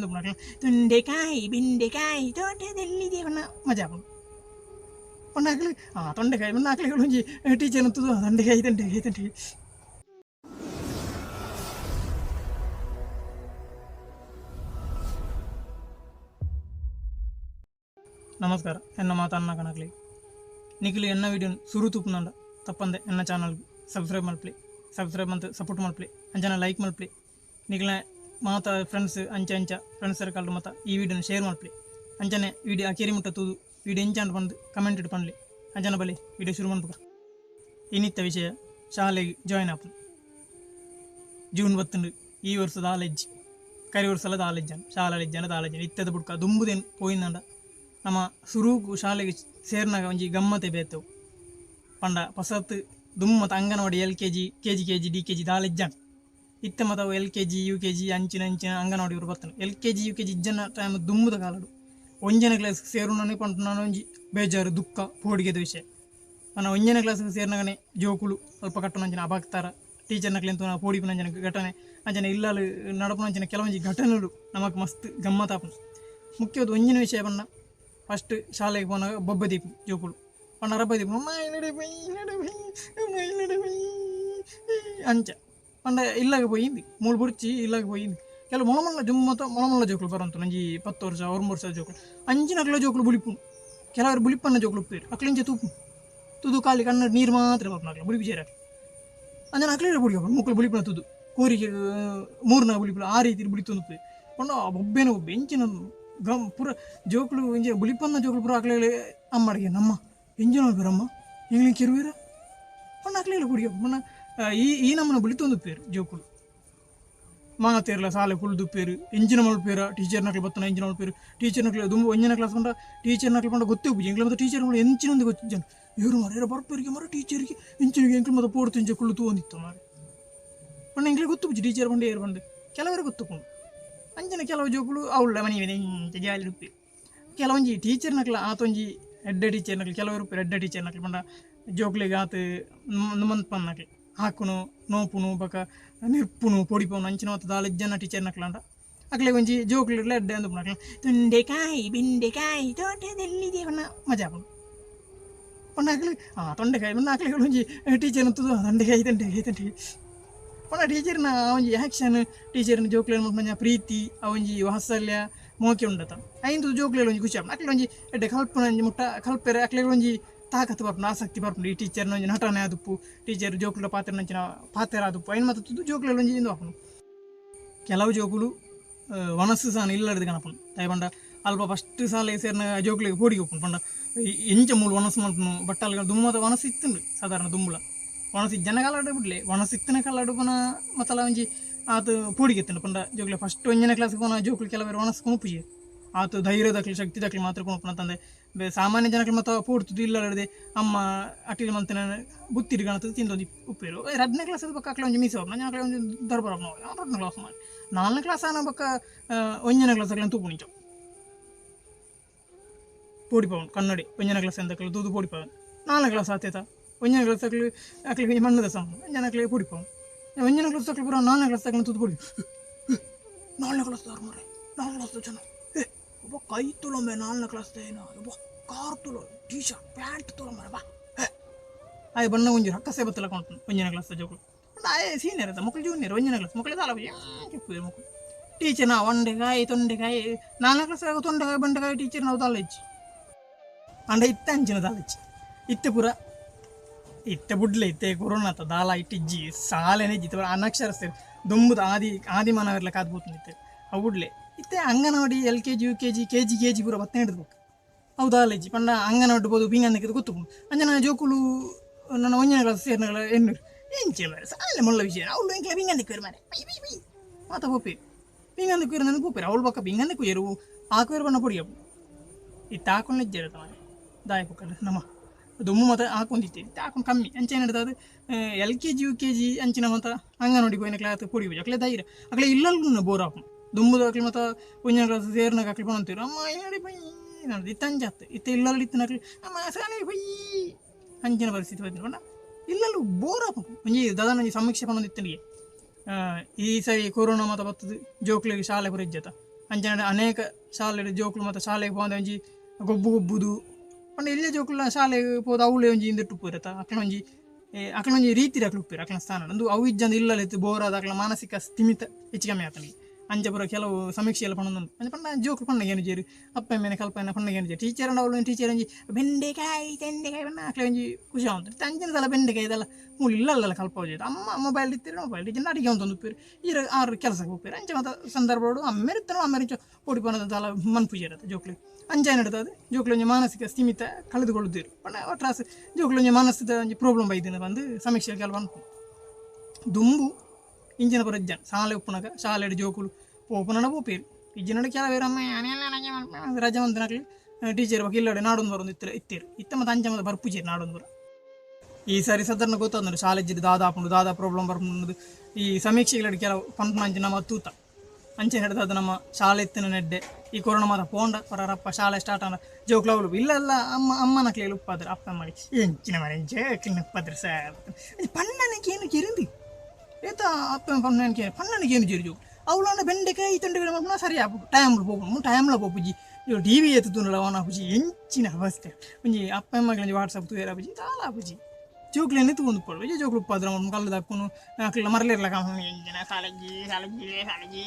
ತೊಂಡೆಕಾಯಿ ಬೆಂಡೆಕಾಯಿ ತೋಟದಲ್ಲಿದೆ ಮಜಾ ಪಣ್ಣಾಕಲಿ ತೊಂಡೆಕಾಯಿ ಪಣ್ಣಾಕಲಿ ಒಂಜಿ ಟೀಚರ್ ಅಂತದ್ದು ತೊಂಡೆಕಾಯಿ ತೊಂಡೆಕಾಯಿ ತೊಂಡೆಕಾಯಿ. ನಮಸ್ಕಾರ ಎನ್ನ ಮಾತನ್ನ ಕಣಕ್ಲಿ ನಿಖಿಲಿ ಎನ್ನ ವಿಡಿಯೋ ಸುರು ತೂಪುನಂಡ ತಪ್ಪಂದೆ ಎನ್ನ ಚಾನಲ್ಗೆ ಸಬ್ಸ್ಕ್ರೈಬ್ ಮಲ್ಪ್ಲಿ ಸಬ್ಸ್ಕ್ರೈಬ್ ಅಂತ ಸಪೋರ್ಟ್ ಮಲ್ಪ್ಲಿ ಅಂಚನ ಲೈಕ್ ಮಲ್ಪ್ಲಿ ನಿಖಿಲ ಮಾತ ಫ್ರೆಂಡ್ಸ್ ಅಂಚ ಫ್ರೆಂಡ್ಸ್ ಸರ್ಕಲ್ ಮತ್ತು ಈ ವಿಡಿಯೋನ ಶೇರ್ ಮಲ್ಪ್ಲಿ ಅಂಚನೆ ವಿಡಿಯೋ ಅಕೇರಿ ಮುಟ್ಟ ತೂದು ವಿಡಿಯೋ ಎಂಚಾಂಡ್ ಬಂದು ಕಮೆಂಟ್ ಇಟ್ಟು ಪನ್ಲಿ ಅಂಚನ ಬಳಿ ವಿಡಿಯೋ ಶುರು ಮಾಡ್ಬೇಕ. ಇನ್ನಿತ್ತ ವಿಷಯ ಶಾಲೆಗೆ ಜಾಯ್ನ್ ಆಪು ಜೂನ್ 10 ಈ ವರ್ಷದ ಆಲೆಜ್ಜಿ ಕರಿ ವರ್ಷದ ಆಲೆಜ್ಜಾನ ಶಾಲೆಜ್ಜಾನ ಆಲೆಜ್ಜಾನ ಇತ್ತದ ಬುಡ್ಕ ದುಂಬುದೇನು ಪೋಯಿಂದಂಡ ನಮ್ಮ ಸುರುಗು ಶಾಲೆಗೆ ಸೇರ್ನಾಗ ಒಂಜಿ ಗಮ್ಮತೆ ಬೇತವು ಪಂಡ ಪಸತ್ ದುಮ್ಮತ ಅಂಗನವಾಡಿ LKG KG DKG ದಾಲೆಜ್ಜಾನ ಇತ್ತ ಮತ LKG UKG ಅಂಚಿನ ಅಂಗನವಾಡಿ ಇವರು ಬರ್ತಾನೆ LKG UKG ಇಜ್ಜನ ಟೈಮ್ ದುಮ್ಮದ ಕಾಲಡು ಒಂಜನೇ ಕ್ಲಾಸ್ ಸೇರುನೇ ಪಂಟ ನಾನು ಒಂಜಿ ಬೇಜಾರು ದುಃಖ ಪೋಡಿಗೆದ ವಿಷಯ ನಾನು ಒಂಜನೇ ಕ್ಲಾಸ್ಗೆ ಸೇರಿನಾಗನೆ ಜೋಕುಳು ಸ್ವಲ್ಪ ಕಟ್ಟುನಂಚಿನ ಅಭಾಗ್ತಾರ ಟೀಚರ್ನಕ್ಲೆಂತ ನಾವು ಪೋಡಿಪುನಂಚಿನ ಘಟನೆ ಅಂಚನ ಇಲ್ಲಲು ನಡಪುನಂಚಿನ ಕೆಲವೊಂಜಿ ಘಟನೆಗಳು ನಮಗೆ ಮಸ್ತ್ ಗಮ್ಮತ್ತಾಪು. ಮುಖ್ಯವಾದ ಒಂಜಿನ ವಿಷಯ ಬಣ್ಣ ಫಸ್ಟ್ ಶಾಲೆಗೆ ಹೋದಾಗ ಬೊಬ್ಬದೀಪು ಜೋಕುಳು ಪಂಡ ರಬ್ಬದೀಪು ಅಂಚ ಪಂಡ ಇಲ್ಲಾಗ పోయింది ಮೂಳು ಬುಡ್ಚಿ ಇಲ್ಲಾಗ పోయింది ಕೆಲವು ಮೊಳಮೊಳ ಜೋಕುಲು ಬರಂತು ನಂಜಿ 10 ವರ್ಷ 1 ವರ್ಷ ಜೋಕುಲು ಅಂಚಿನ ಅಕ್ಲ ಜೋಕುಲು ಬುಳಿಪು ಕೆಲವರು ಬುಳಿಪನ್ನ ಜೋಕುಲು ಉಪ್ಪೇರು ಅಕ್ಲಿಂಚ ತೂಪು ತುದು ಕಾಲಿ ಕಣ್ಣ ನೀರು ಮಾತ್ರ ಬರ್ಪು ಅಕ್ಲ ಬುಳಿಪು ಸೇರ ಅಂಜನ ಅಕ್ಲೇರ ಬುಳಿ ಮುಕ್ಕಳು ಬುಳಿಪನ ತುದು ಕೋರಿಗೆ 3 ಬುಳಿಪು ಆ ರೀತಿ ಬುಳಿತು ಉಪ್ಪೇರು ಪಂಡ ಒಬ್ಬೇನ ಒಬ್ಬ ಎಂಚಿನ ಪೂರ ಜೋಕುಲು ಇಂಜ ಬುಳಿಪನ್ನ ಜೋಕುಲು ಪೂರ ಅಕ್ಲೇಲೆ ಅಮ್ಮಡಿಗೆ ನಮ್ಮ ಎಂಜಿನ ಬೇರಮ್ಮ ಇಂಗ್ಲಿ ಕಿರುವೀರ ಪಣ್ಣ ಅಕ್ಲೇಲೆ ಕುಡಿಯ ಪಣ್ಣ ಈ ನಮ್ಮನ ಬುಳಿತೊಂದು ಪೇರು ಜೋಕುಲು ಮಾತೇರ್ಲ ಸಾಲೆ ಕುಳ್ದು ಪೇರು ಎಂಜಿನ ಮಲ್ಪೇರ ಟೀಚರ್ ನಕ್ಲು ಬತ್ತನ ಎಂಜಿನ ಮಲ್ಪೇರು ಟೀಚರ್ ನಕ್ಲು ದುಂಬ ಒಂಜನೇ ಕ್ಲಾಸ್ ಬಂದ ಟೀಚರ್ ನಕ್ಲು ಬಂದ ಗೊತ್ತೇ ಉಪ್ಪು ಎಂಗ್ಲ ಮತ್ತು ಟೀಚರ್ ಎಂಚಿನೊಂದು ಗೊತ್ತಿದ್ದಾನೆ ಇವರು ಮರ ಬರ್ಪೇರಿಗೆ ಮರ ಟೀಚರ್ಗೆ ಎಂಚಿನಿಗೆ ಎಂಕ್ಲು ಮತ್ತು ಪೋಡ್ತು ಇಂಚ ಕುಳ್ಳು ತೂಂದಿತ್ತು ಮಾರೆ ಪಣ್ಣ ಎಂಗ್ಲಿ ಗೊತ್ತು ಟೀಚರ್ ಬಂದು ಏರು ಬಂದು ಕೆಲವರೇ ಗೊತ್ತುಕೊಂಡು ಅಂಚನೆ ಕೆಲವು ಜೋಕುಲು ಅವಳ ಮನೆ ಜಾಲಿ ಉಪ್ಪಿ ಕೆಲವೊಂಜಿ ಟೀಚರ್ ನಕ್ಲ ಆತೊಂಜಿ ಎಡ್ಡ ಟೀಚರ್ ನಕ್ಲು ಕೆಲವರು ಎಡ್ಡ ಟೀಚರ್ ನಕ್ಲು ಬಂದ ಜೋಕ್ಲಿಗೆ ಆತ ಮಂತ್ ಪನ್ನಕ್ಲಿ ಹಾಕುನು ನೋಪುನು ಬಕ ನಿರ್ಪುನು ಪೊಡಿಪುನು ಅಂಚಿನ ಮತ್ತು ದಾಲೆಜ್ಜನ ಟೀಚರ್ ನಕ್ಲಂಡ ಅಕ್ಲೆ ಒಂಜಿ ಜೋಕ್ಲಿರ್ಲ ಎಡ್ಡೆ ಅಂದು ನಕ್ಲ ತೊಂಡೆಕಾಯಿ ಬೆಂಡೆಕಾಯಿ ತೋಟದಲ್ಲಿದೆ ಪಣ್ಣ ಮಜಾ ಪಣ್ಣ ಅಕ್ಲಿ ತೊಂಡೆಕಾಯಿ ಪಣ್ಣ ಅಕ್ಲೆ ಒಂಜಿ ಟೀಚರ್ ಅಂತದ್ದು ತೊಂಡೆಕಾಯಿ ಪಣ್ಣ ಟೀಚರ್ನ ಒಂಜಿ ಆ್ಯಕ್ಷನ್ ಟೀಚರ್ನ ಜೋಕ್ಲೇನು ಮಂಜ ಪ್ರೀತಿ ಅವಂಜಿ ವಾತ್ಸಲ್ಯ ಮೋಕೆ ಉಂಡತ ಐಂದು ಜೋಕ್ಲೇಳು ಒಂಜಿ ಖುಷಿ ಅಕ್ಲೆ ಒಂಜಿ ಎಡ್ಡೆ ಕಲ್ಪನ ಒಂಜಿ ಮುಟ್ಟ ಕಲ್ಪೆರೆ ಅಕ್ಲೆ ಒಂಜಿ ತಾಕತ್ತು ಬರ್ಪುಂಡು ಆಸಕ್ತಿ ಬರ್ಪುಂಡು ಈ ಟೀಚರ್ನ ಒಂಜಿ ನಟನೆ ಆದುಪ್ಪು ಟೀಚರ್ ಜೋಕುಲ ಪಾತ್ರ ಪಾತ್ರ ಆದುಪ್ಪು ಐನು ಮತ್ತು ತುದು ಜೋಕುಲೆಲ್ಲ ಒಂಜಿ ಇಂದು ಹಾಪುಂಡು. ಕೆಲವು ಜೋಕುಲು ವನಸ್ಸು ಸಾನ ಇಲ್ಲಡ್ದು ಕಣಪುಂಡು ದಯಪಂಡ ಅಲ್ಪ ಫಸ್ಟ್ ಸಾಲೆ ಸೇರಿನ ಜೋಕುಲಿಗೆ ಪೋಡಿಗೆ ಹೋಗ್ಪುಂಡು ಪಂಡ ಎಂಚ ಮೂಲು ವನಸ್ಸು ಮಲ್ಪುನು ಬಟ್ಟಲ್ಗಳು ದುಮ್ಮದ ವನಸ್ಸು ಇತ್ತುಂಡು ಸಾಧಾರಣ ದುಂಬುಳ ವನಸ್ಸು ಇಜ್ಜನ ಕಾಲಾಡು ಬಿಡ್ಲೆ ವನಸ್ಸು ಇತ್ತನ ಕಾಲಾಡು ಪುನ ಮತ್ತಲ್ಲ ಒಂಜಿ ಆತು ಪೋಡಿಗೆ ಎತ್ತುಂಡು ಪಂಡ ಜೋಕುಲೆ ಫಸ್ಟ್ ಒಂಜನೇ ಕ್ಲಾಸ್ಗೆ ಪೋನ ಜೋಕುಲು ಕೆಲವರು ವನಸ್ಸು ಕೊಣುಪುಜಿ ಆತು ಧೈರ್ಯದಕ್ಲಿ ಶಕ್ತಿ ದಕ್ಲಿ ಮಾತ್ರ ಕೊಣುಪುನ ಅಂತಂದೆ ಸಾಮಾನ್ಯ ಜನಕ್ಕೆ ಮತ್ತು ಪೂಡ್ತದ್ದು ಇಲ್ಲದೆ ಅಮ್ಮ ಅಟ್ಟಿಲಿ ಮಂತನ ಬುತ್ತಿರಿ ಕಾಣ್ತದೆ ತಿಂದೊಂದು ಉಪ್ಪೇರು 2ನೇ ಕ್ಲಾಸ್ ಅದು ಬಕ್ಕ ಅಕ್ಲೆ ಒಂಜಿ ಮೀಸ ಹೋಗಿ ನಾನು ಒಂಜಿ ದರ್ಬರ 2ನೇ ಕ್ಲಾಸ್ ಮಾಡಿ 4ನೇ ಕ್ಲಾಸ್ ಆನ ಬಕ್ಕ 1ನೇ ಕ್ಲಾಸ್ ಅಕ್ಲೆ ತೂಪು ನಿಂಚು ಪೋಡಿಪವನು ಕನ್ನಡಿ 1ನೇ ಕ್ಲಾಸ್ ಅಂತ ತೂದು ಪೋಡಿಪವನು 4ನೇ ಕ್ಲಾಸ್ ಆತೇತ 1ನೇ ಕ್ಲಾಸ್ ಅಕ್ಲೆ ಮಣ್ಣದ ಸಮ ಅಂಜನ ಅಕ್ಲೆ ಪೋಡಿಪವನು 1ನೇ ಕ್ಲಾಸ್ ಅಕ್ಲೆ ಪೂರ 4ನೇ ಕ್ಲಾಸ್ ತಗೊಂಡು ತೂದು ಪೋಡಿ 4ನೇ ಕ್ಲಾಸ್ ಮರೆ 4ನೇ ಕ್ಲಾಸ್ ಜನ ಒಬ್ಬ ಕೈ ತುಳೊಮ್ಮೆ 4ನೇ ಕ್ಲಾಸ್ ಏನೋ ಒಬ್ಬ ಕಾರ್ ತುಳು ಟೀ ಶರ್ಟ್ ಪ್ಯಾಂಟ್ ತುಳೊಮ್ಮೆ ಬಾ ಆಯ್ ಬಣ್ಣ ಒಂಜಿ ರಕ್ಕಸೆ ಬತ್ತಲ್ಲ ಕೊಂಡು 1ನೇ ಕ್ಲಾಸ್ ಜೋಕುಲು ಆಯ್ ಸೀನಿಯರ್ ಅಂತ ಮಕ್ಕಳು ಜೂನಿಯರ್ 1ನೇ ಕ್ಲಾಸ್ ಮಕ್ಕಳು ಸಾಲ ಮಕ್ಕಳು ಟೀಚರ್ ನಾವು ಒಂಡೆಕಾಯಿ ತೊಂಡೆಕಾಯಿ 4ನೇ ಕ್ಲಾಸ್ ತೊಂಡೆಕಾಯಿ ಬಂಡೆಕಾಯಿ ಟೀಚರ್ ನಾವು ತಾಲೆಜ್ಜಿ ಅಂಡ ಇತ್ತ ಅಂಚಿನ ತಾಲೆಜ್ಜಿ ಇತ್ತೆ ಪೂರ ಇತ್ತೆ ಬುಡ್ಲೆ ಇತ್ತೆ ಕೊರೋನಾ ಆತ ದಾಲ ಇಟ್ಟಿಜ್ಜಿ ಸಾಲೆನೇ ಜಿತ್ತ ಅನಕ್ಷರಸ್ಥೆ ದುಂಬುದ ಆದಿ ಮಾನವರ್ಲ ಕಾದ್ಬೋತಿತ್ತೆ ಅವು ಬುಡ್ಲೆ ಇತ್ತೆ ಅಂಗನವಾಡಿ LKG UKG KG ಪೂರ ಬತ್ತೆ ಹಿಡಿದ್ಬೇಕು ಹೌದಾ ಅಲ್ಲೆಜ್ಜಿ ಪಂಡ ಅಂಗನವಾಡಿ ಬೋದು ಪಿಂಗಂದಕ್ಕೆ ಗೊತ್ತುಕೊಂಡು ಅಂಜನ ಜೋಕುಲು ನನ್ನ 1ನೇ ಕ್ಲಾಸ್ ಸೇರ್ನಗಳ ಎನ್ನೂರು ಎಂಚೆ ಮಾರೆ ಸಾಲೆ ಮುಳ್ಳ ವಿಷಯ ಅವಳು ಎಂಕ್ಲೆ ಪಿಂಗಂದಕ್ಕೆ ಮಾರೆ ಮಾತ ಪೋಪೆ ಪಿಂಗಂದಕ್ಕೆ ನನಗೆ ಪೋಪೇರು ಅವಳು ಬಕ್ಕ ಪಿಂಗಂದಕ್ಕೆ ಏರು ಹಾಕುವೇರು ಬಣ್ಣ ಪೊಡಿಯಪ್ಪು ಇತ್ತು ಹಾಕೊಂಡು ಇಜ್ಜೇರತ್ತ ಮಾರೆ ದಾಯ ಪಕ್ಕಲ್ಲ ನಮ್ಮ ದುಮ್ಮು ಮತ್ತು ಹಾಕೊಂಡಿತ್ತೇವೆ ಇತ್ತು ಹಾಕೊಂಡು ಕಮ್ಮಿ ಅಂಚೆ ನಡೆದ ಅದು LKG UKG ಅಂಚಿನ ಮತ್ತು ಅಂಗನವಾಡಿ ಹೋಯ್ನ ಕ್ಲಾಸ್ ಪೊಡಿ ಹೋಗಿ ಅಕ್ಲೆ ಧೈರ್ಯ ಅಕ್ಲೆ ಇಲ್ಲೂ ಬೋರ್ ಹಾಕು ದುಂಬುದು ಹಾಕ್ಲಿ ಮತ್ತು 1ನೇ ಕ್ಲಾಸ್ ಸೇರ್ನಾಗ ಹಾಕ್ಲಿ ಬಂತೀರು ಅಮ್ಮ ಹೇಳಿ ಬೈ ನೋಡಿದು ಇತ್ತು ಅಂಜಾತ್ತು ಇತ್ತು ಇಲ್ಲಲ್ಲಿ ಇತ್ತು ಹಾಕ್ಲಿ ಅಮ್ಮ ಸಾಲಿ ಬೈ ಅಂಚಿನ ಪರಿಸ್ಥಿತಿ ಬಂದಿರು ಬಣ್ಣ ಇಲ್ಲಲ್ಲೂ ಬೋರ್ ಹಾಕು ಒಂಜಿ ದಾದಾನ ಸಮೀಕ್ಷೆ ಪನ್ನೊಂದು ಇತ್ತನಿಗೆ ಈ ಸರಿ ಕೊರೋನಾ ಮತ್ತು ಬರ್ತದೆ ಜೋಕ್ಲಿಗೆ ಶಾಲೆ ಪೂರ ಇಜ್ಜತ ಅಂಚನೆ ಅನೇಕ ಶಾಲೆ ಜೋಕುಲು ಮತ್ತು ಶಾಲೆಗೆ ಹೋದ ಒಂಜಿ ಗೊಬ್ಬು ಗೊಬ್ಬುದು ಪಂಡ ಇಲ್ಲೇ ಜೋಕುಲ ಶಾಲೆಗೆ ಹೋದ ಅವಳೆ ಒಂಜಿ ಇಂದಿಟ್ಟು ಉಪ್ಪುರತ್ತ ಅಕ್ಲೊಂಜಿ ರೀತಿ ಅಕ್ಲು ಉಪ್ಪೇರು ಅಕ್ಲ ಸ್ಥಾನ ಅಂದು ಅವು ಇಜ್ಜಂದು ಇಲ್ಲಲೆತ್ತು ಬೋರ್ ಆದ ಅಕ್ಲ ಮಾನಸಿಕ ಸ್ಥಿಮಿತ ಹೆಚ್ಚು ಕಮ್ಮಿ ಆತನಿಗೆ ಅಂಚ ಬರೋ ಕೆಲವು ಸಮೀಕ್ಷೆಯಲ್ಲಿ ಪಣ್ಣೊಂದು ಅಂಚ ಪಂಡ ಜೋಕ್ಲು ಪಣ್ಣಗೆ ಏನು ಜೇರು ಅಪ್ಪ ಮೇಲೆ ಕಲ್ಪನೆ ಪಣ್ಣಗೆ ಏನು ಜೇರು ಟೀಚರ್ ಅವಳು ಟೀಚರ್ ಒಂಜಿ ಬೆಂಡೆಕಾಯಿ ತೆಂಡೆಕಾಯಿ ಬಣ್ಣ ಅಕ್ಲೆ ಒಂಜಿ ಖುಷಿ ಆಗುತ್ತೆ ಅಂಚಿನ ಸಲ ಬೆಂಡೆಕಾಯಿ ಇದೆಲ್ಲ ಮೂಲ ಇಲ್ಲಲ್ಲ ಕಲ್ಪ ಹೋಜೈತೆ ಅಮ್ಮ ಮೊಬೈಲ್ ಇತ್ತಿರು ಮೊಬೈಲ್ ಟೀಚರ್ ಅಡಿಗೆ ಒಂದು ಉಪ್ಪೇರು ಇರ ಆರು ಕೆಲಸಕ್ಕೆ ಹೋಗ್ಪೇರು ಅಂಚೆ ಮತ್ತು ಸಂದರ್ಭಗಳು ಅಮ್ಮೆರಿತಾನೋ ಅಮ್ಮೆರಿಂಚ ಓಡಿ ಬಂದದಲ್ಲ ಮನ್ಪೂಜೆ ಇರುತ್ತೆ ಜೋಕ್ಲಿ ಅಂಜಾಯ್ ನಡ್ತದೆ ಜೋಕ್ಲು ಒಂಜಿ ಮಾನಸಿಕ ಸ್ಥಿಮಿತ ಕಳೆದುಕೊಳ್ಳುದಿರು ಪಂಡ ಒಟ್ರಾಸ ಜೋಕ್ಲು ಒಂಜಿ ಮಾನಸಿಕ ಒಂಜಿ ಪ್ರಾಬ್ಲಮ್ ಬೈದಿನ ಬಂದು ಸಮೀಕ್ಷೆ ಕೆಲವು ಅನ್ಕೊಂಡು ದುಂಬು ಇಂಚಿನ ಪರ ಇಜ್ಜನ ಶಾಲೆ ಉಪ್ಪುನಗ ಶಾಲೆ ಜೋಕುಲು ಓಪನ ಪೋಪೇರು ಇಜ್ಜಿನ ಕೆಲವೇರು ಅಮ್ಮ ರಜೆ ಮಂತನಾಗಲಿ ಟೀಚರ್ ಬಗ್ಗೆ ಇಲ್ಲಡೆ ನಾಡೊಂದು ಬರೋದು ಇತ್ತೇರು ಇತ್ತ ಮತ್ತು ಅಂಚ ಬರ್ಪುಜೇರು ನಾಡೊಂದು ಬರ ಈ ಸಾರಿ ಸಾಧಾರಣ ಗೊತ್ತಾದ ಶಾಲೆ ಜಿದ್ದು ದಾದಾ ಪ್ರಾಬ್ಲಮ್ ಬರ್ಪುಂಡು ಈ ಸಮೀಕ್ಷೆಗಳ ಕೆಲವು ಪಂಪಂಚ ನಮ್ಮ ತೂತ ಅಂಚೆ ನಡೆದದು ನಮ್ಮ ಶಾಲೆ ಎತ್ತಿನ ನೆಡ್ಡೆ ಈ ಕೊರೋನಾ ಮಾತ್ರ ಪೋಂಡ ಪರಪ್ಪ ಶಾಲೆ ಸ್ಟಾರ್ಟ್ ಆದ ಜೋಕ್ಲವಳು ಇಲ್ಲೆಲ್ಲ ಅಮ್ಮನ ಕ್ಲೇಲಿ ಉಪ್ಪಾದ್ರೆ ಅಪ್ಪ ಮಾಡಿ ಎಂಚಿನ ಮನೆ ಜೋಕ್ಲಿನ ಉಪ್ಪಾದ್ರೆ ಸಾರ್ ಪಣ್ಣನಕ್ಕೆ ಏನು ಕೆರಿಂದು ಏತ ಅಪ್ಪ ಪಣ್ಣನಿಗೆ ಏನು ಜೇರು ಜೋಕ್ ಅವಳನ್ನ ಬೆಂಡೆಕಾಯಿ ತಂಡೆಗಳ ಮಕ್ಕಳ ಸರಿ ಆಗ್ಬೇಕು ಟೈಮ್ಲು ಹೋಗ್ಬೋದು ಟೈಮ್ಲ ಹೋಗ್ಬುಜಿ ಟಿ ವಿ ಎತ್ತುನಲ್ಲ ಅವನ ಆಪುಜಿ ಎಂಚಿನ ಅವಸ್ಥೆ ಒಂಜಿ ಅಪ್ಪ ಅಮ್ಮಗಳಿಗೆ ವಾಟ್ಸಪ್ ತೂರ ಆಪುಜಿ ತಾಲ ಆಪುಜಿ ಜೋಕ್ಲೇನೆ ತಗೊಂಡು ಪಡುವ ಜೋಕ್ಲು ಉಪ್ಪಾದ್ರೆ ಕಲ್ಲದ ಹಾಕೊಂಡು ಮರಲಿರ್ಲಕ್ಕ ಎಂಜಿನ ಸಾಲಜ್ಜಿ